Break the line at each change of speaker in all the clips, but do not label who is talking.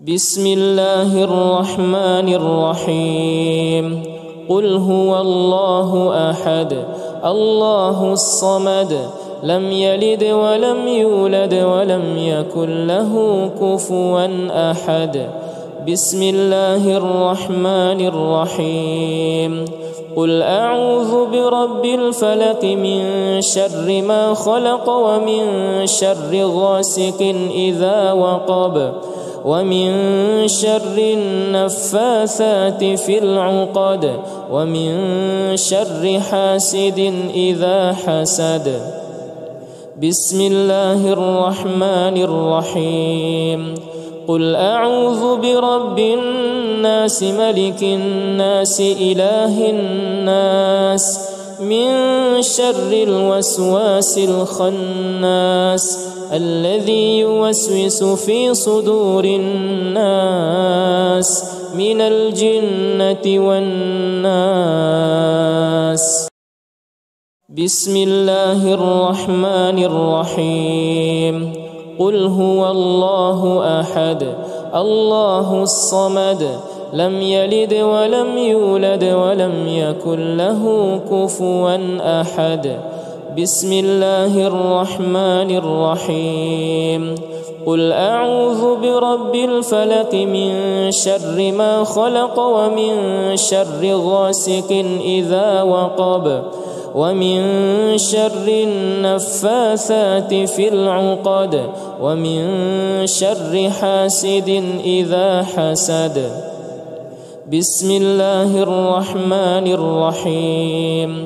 بسم الله الرحمن الرحيم. قل هو الله أحد الله الصمد لم يلد ولم يولد ولم يكن له كفوا أحد. بسم الله الرحمن الرحيم. قل أعوذ برب الفلق من شر ما خلق ومن شر غاسق إذا وقب ومن شر النفاثات في العقد ومن شر حاسد إذا حسد. بسم الله الرحمن الرحيم. قل أعوذ برب الناس ملك الناس إله الناس من شر الوسواس الخناس الذي يوسوس في صدور الناس من الجنة والناس. بسم الله الرحمن الرحيم. قل هو الله أحد الله الصمد لم يلد ولم يولد ولم يكن له كفوا أحد. بسم الله الرحمن الرحيم. قل أعوذ برب الفلق من شر ما خلق ومن شر غاسق إذا وقب ومن شر النفاثات في العقد ومن شر حاسد إذا حسد. بسم الله الرحمن الرحيم.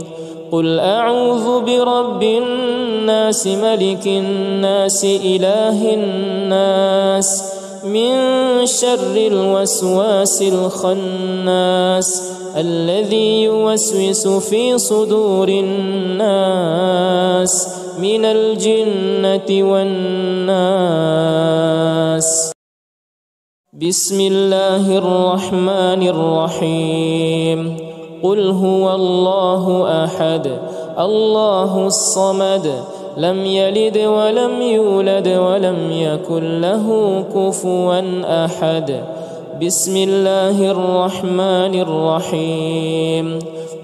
قل أعوذ برب الناس ملك الناس إله الناس من شر الوسواس الخناس الذي يوسوس في صدور الناس من الجنة والناس. بسم الله الرحمن الرحيم. قل هو الله أحد الله الصمد لم يلد ولم يولد ولم يكن له كفوا أحد. بسم الله الرحمن الرحيم.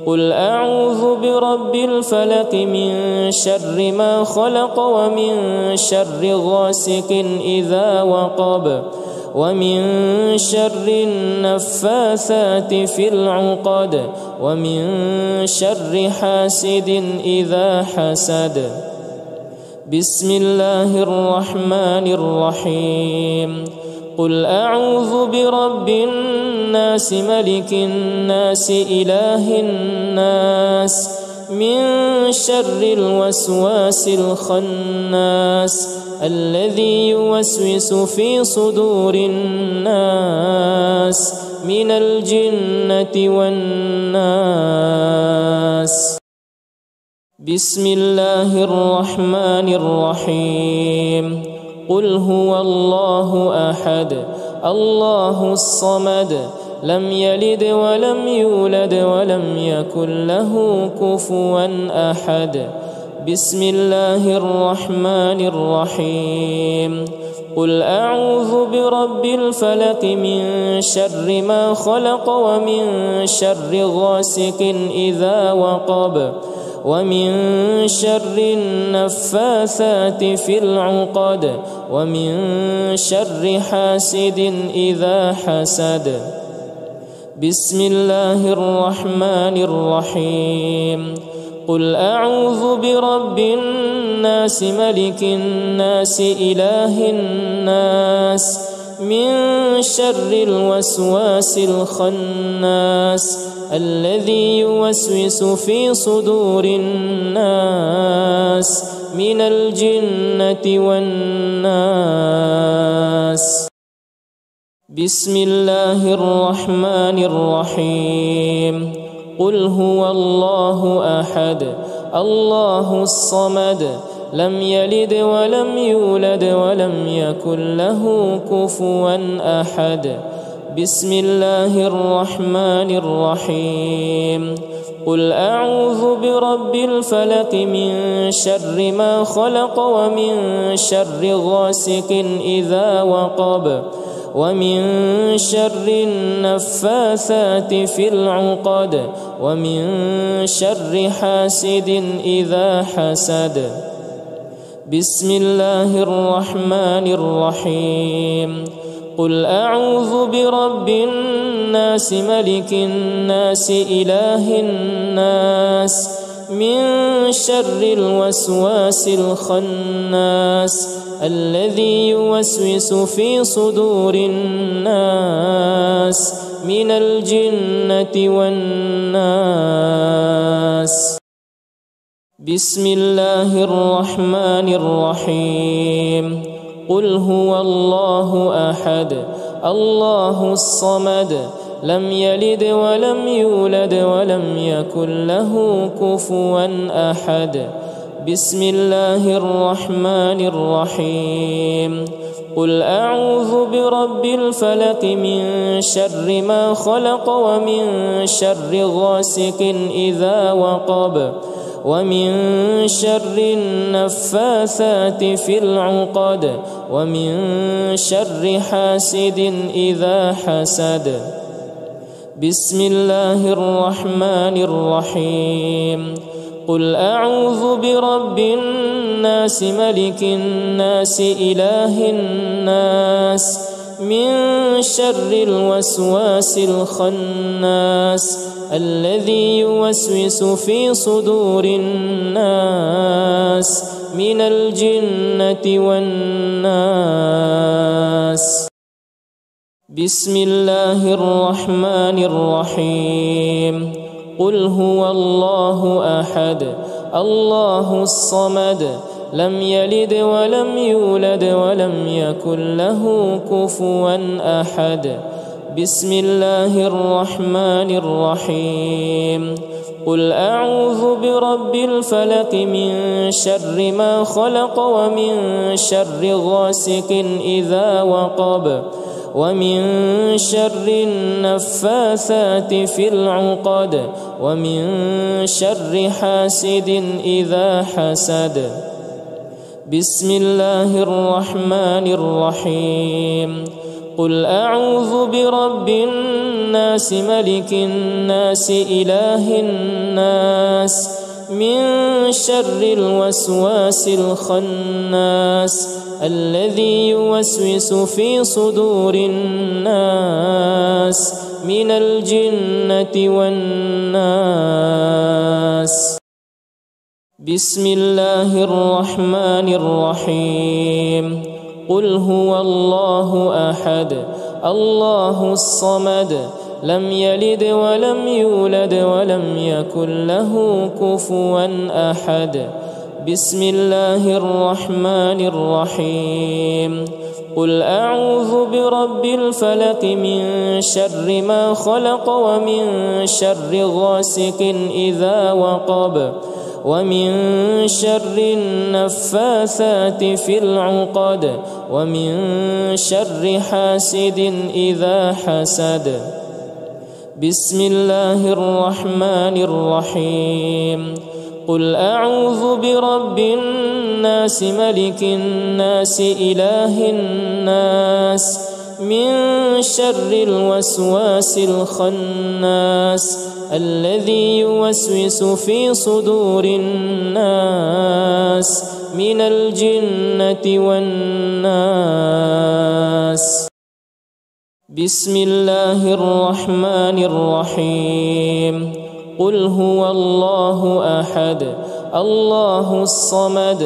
قل أعوذ برب الفلق من شر ما خلق ومن شر غاسق إذا وقب ومن شر النفاثات في العقد ومن شر حاسد إذا حسد. بسم الله الرحمن الرحيم. قل أعوذ برب الناس ملك الناس إله الناس من شر الوسواس الخناس الذي يوسوس في صدور الناس من الجنة والناس. بسم الله الرحمن الرحيم. قل هو الله أحد الله الصمد لم يلد ولم يولد ولم يكن له كفوا أحد. بسم الله الرحمن الرحيم. قل أعوذ برب الفلق من شر ما خلق ومن شر غاسق إذا وقب ومن شر النفاثات في العقد ومن شر حاسد إذا حسد. بسم الله الرحمن الرحيم. قل أعوذ برب الناس ملك الناس إله الناس من شر الوسواس الخناس الذي يوسوس في صدور الناس من الجنة والناس. بسم الله الرحمن الرحيم. قل هو الله أحد الله الصمد لم يلد ولم يولد ولم يكن له كفوا أحد. بسم الله الرحمن الرحيم. قل أعوذ برب الفلق من شر ما خلق ومن شر غاسق إذا وقب ومن شر النفاثات في العقد ومن شر حاسد إذا حسد. بسم الله الرحمن الرحيم. قل أعوذ برب الناس ملك الناس إله الناس من شر الوسواس الخناس الذي يوسوس في صدور الناس من الجنة والناس. بسم الله الرحمن الرحيم. قل هو الله أحد الله الصمد لم يلد ولم يولد ولم يكن له كفوا أحد. بسم الله الرحمن الرحيم. قل أعوذ برب الفلق من شر ما خلق ومن شر غاسق إذا وقب ومن شر النفاثات في العقد ومن شر حاسد إذا حسد. بسم الله الرحمن الرحيم. قل أعوذ برب الناس ملك الناس إله الناس من شر الوسواس الخناس الذي يوسوس في صدور الناس من الجنة والناس. بسم الله الرحمن الرحيم. قل هو الله أحد الله الصمد لم يلد ولم يولد ولم يكن له كفوا أحد. بسم الله الرحمن الرحيم. قل أعوذ برب الفلق من شر ما خلق ومن شر غاسق إذا وقب ومن شر النفاثات في العقد ومن شر حاسد إذا حسد. بسم الله الرحمن الرحيم. قل أعوذ برب الناس ملك الناس إله الناس من شر الوسواس الخناس الذي يوسوس في صدور الناس من الجنة والناس. بسم الله الرحمن الرحيم. قل هو الله أحد الله الصمد لم يلد ولم يولد ولم يكن له كفوا أحد. بسم الله الرحمن الرحيم. قل أعوذ برب الفلق من شر ما خلق ومن شر غاسق إذا وقب ومن شر النفاثات في العقد ومن شر حاسد إذا حسد. بسم الله الرحمن الرحيم. قل أعوذ برب الناس ملك الناس إله الناس من شر الوسواس الخناس الذي يوسوس في صدور الناس من الجنة والناس. بسم الله الرحمن الرحيم. قل هو الله أحد الله الصمد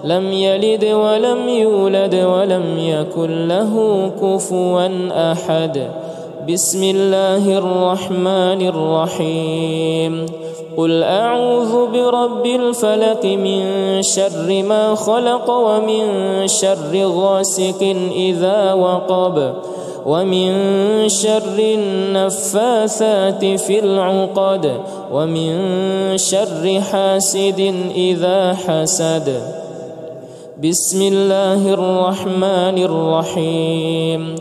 لم يلد ولم يولد ولم يكن له كفوا أحد. بسم الله الرحمن الرحيم. قل أعوذ برب الفلق من شر ما خلق ومن شر غاسق إذا وقب ومن شر النفاثات في العقد ومن شر حاسد إذا حسد. بسم الله الرحمن الرحيم.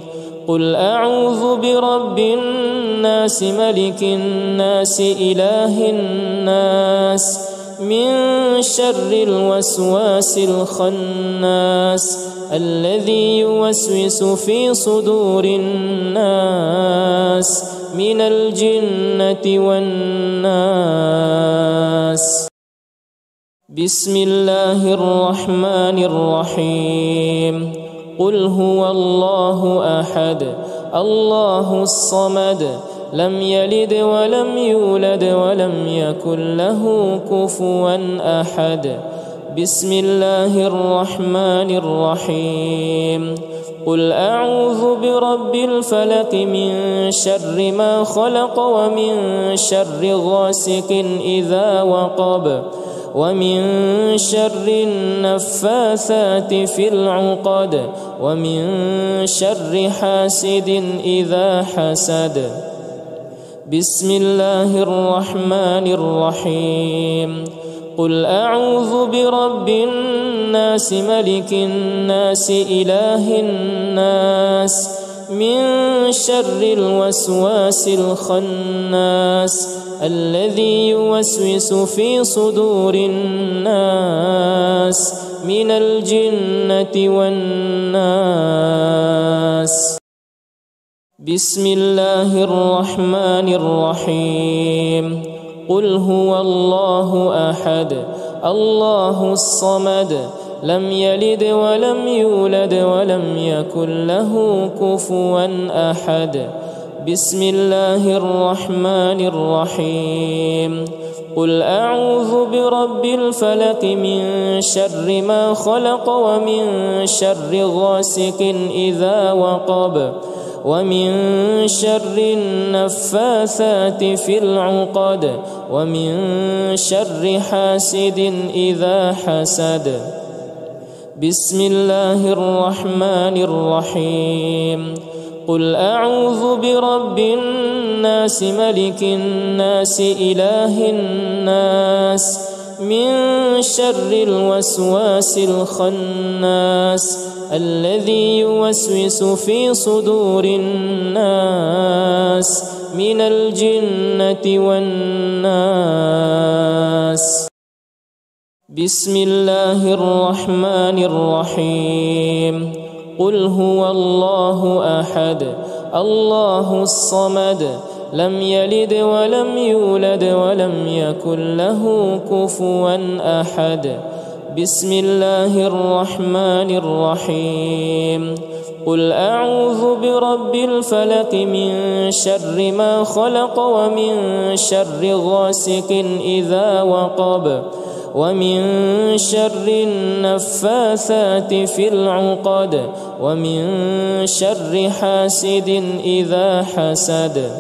قل أعوذ برب الناس ملك الناس إله الناس من شر الوسواس الخناس الذي يوسوس في صدور الناس من الجنة والناس. بسم الله الرحمن الرحيم. قل هو الله أحد الله الصمد لم يلد ولم يولد ولم يكن له كفوا أحد. بسم الله الرحمن الرحيم. قل أعوذ برب الفلق من شر ما خلق ومن شر غاسق إذا وقب ومن شر النفاثات في العقد ومن شر حاسد إذا حسد. بسم الله الرحمن الرحيم. قل أعوذ برب الناس ملك الناس إله الناس من شر الوسواس الخناس الذي يوسوس في صدور الناس من الجنة والناس. بسم الله الرحمن الرحيم. قل هو الله أحد الله الصمد لم يلد ولم يولد ولم يكن له كفوا أحد. بسم الله الرحمن الرحيم. قل أعوذ برب الفلق من شر ما خلق ومن شر غاسق إذا وقب ومن شر النفاثات في العقد ومن شر حاسد إذا حسد. بسم الله الرحمن الرحيم. قل أعوذ برب الناس ملك الناس إله الناس من شر الوسواس الخناس الذي يوسوس في صدور الناس من الجنة والناس. بسم الله الرحمن الرحيم. قل هو الله أحد الله الصمد لم يلد ولم يولد ولم يكن له كفوا أحد. بسم الله الرحمن الرحيم. قل أعوذ برب الفلق من شر ما خلق ومن شر غاسق إذا وقب ومن شر النفاثات في العقد ومن شر حاسد إذا حسد.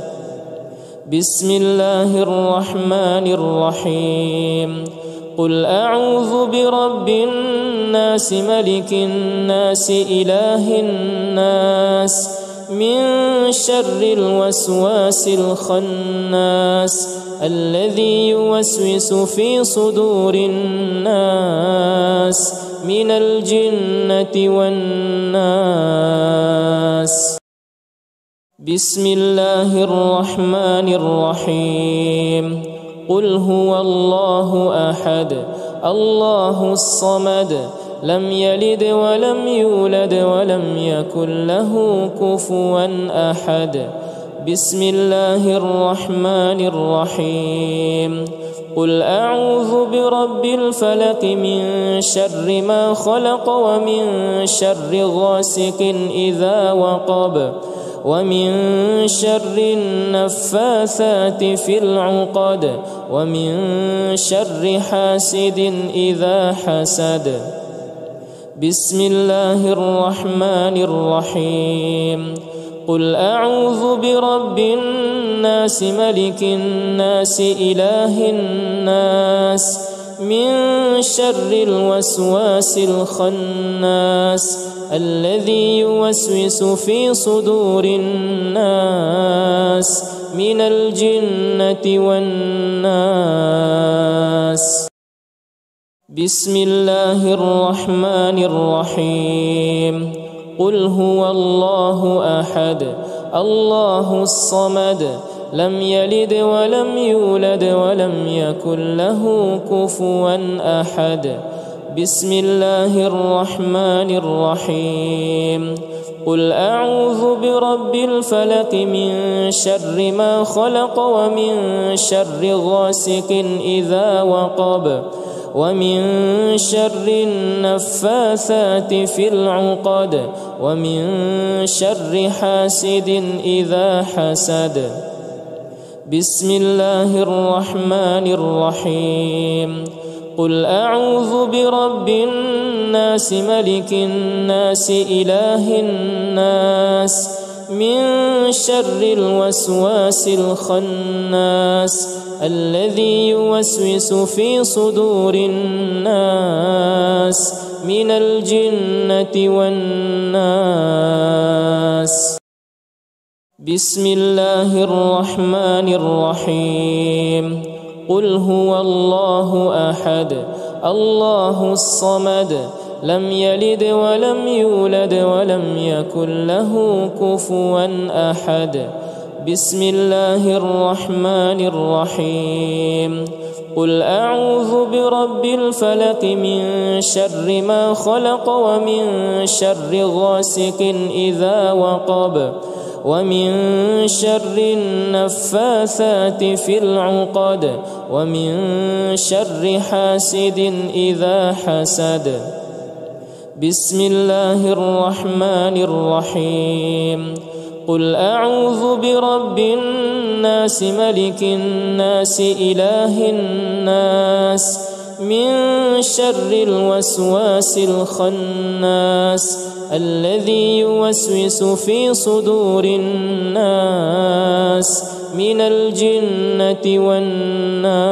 بسم الله الرحمن الرحيم. قل أعوذ برب الناس ملك الناس إله الناس من شر الوسواس الخناس الذي يوسوس في صدور الناس من الجنة والناس. بسم الله الرحمن الرحيم. قل هو الله أحد الله الصمد لم يلد ولم يولد ولم يكن له كفوا أحد. بسم الله الرحمن الرحيم. قل أعوذ برب الفلق من شر ما خلق ومن شر غاسق إذا وقب ومن شر النفاثات في العقد ومن شر حاسد إذا حسد. بسم الله الرحمن الرحيم. قل أعوذ برب الناس ملك الناس إله الناس من شر الوسواس الخناس الذي يوسوس في صدور الناس من الجنة والناس. بسم الله الرحمن الرحيم. قل هو الله أحد الله الصمد لم يلد ولم يولد ولم يكن له كفوا أحد. بسم الله الرحمن الرحيم قل أعوذ برب الفلق من شر ما خلق ومن شر غاسق إذا وقب ومن شر النفاثات في العقد ومن شر حاسد إذا حسد بسم الله الرحمن الرحيم قل أعوذ برب الناس ملك الناس إله الناس من شر الوسواس الخناس الذي يوسوس في صدور الناس من الجنة والناس بسم الله الرحمن الرحيم قل هو الله أحد الله الصمد لم يلد ولم يولد ولم يكن له كفوا أحد بسم الله الرحمن الرحيم قل أعوذ برب الفلق من شر ما خلق ومن شر غاسق إذا وقب ومن شر النفاثات في العقد ومن شر حاسد إذا حسد بسم الله الرحمن الرحيم قل أعوذ برب الناس ملك الناس إله الناس من شر الوسواس الخناس الذي يوسوس في صدور الناس من الجنة والناس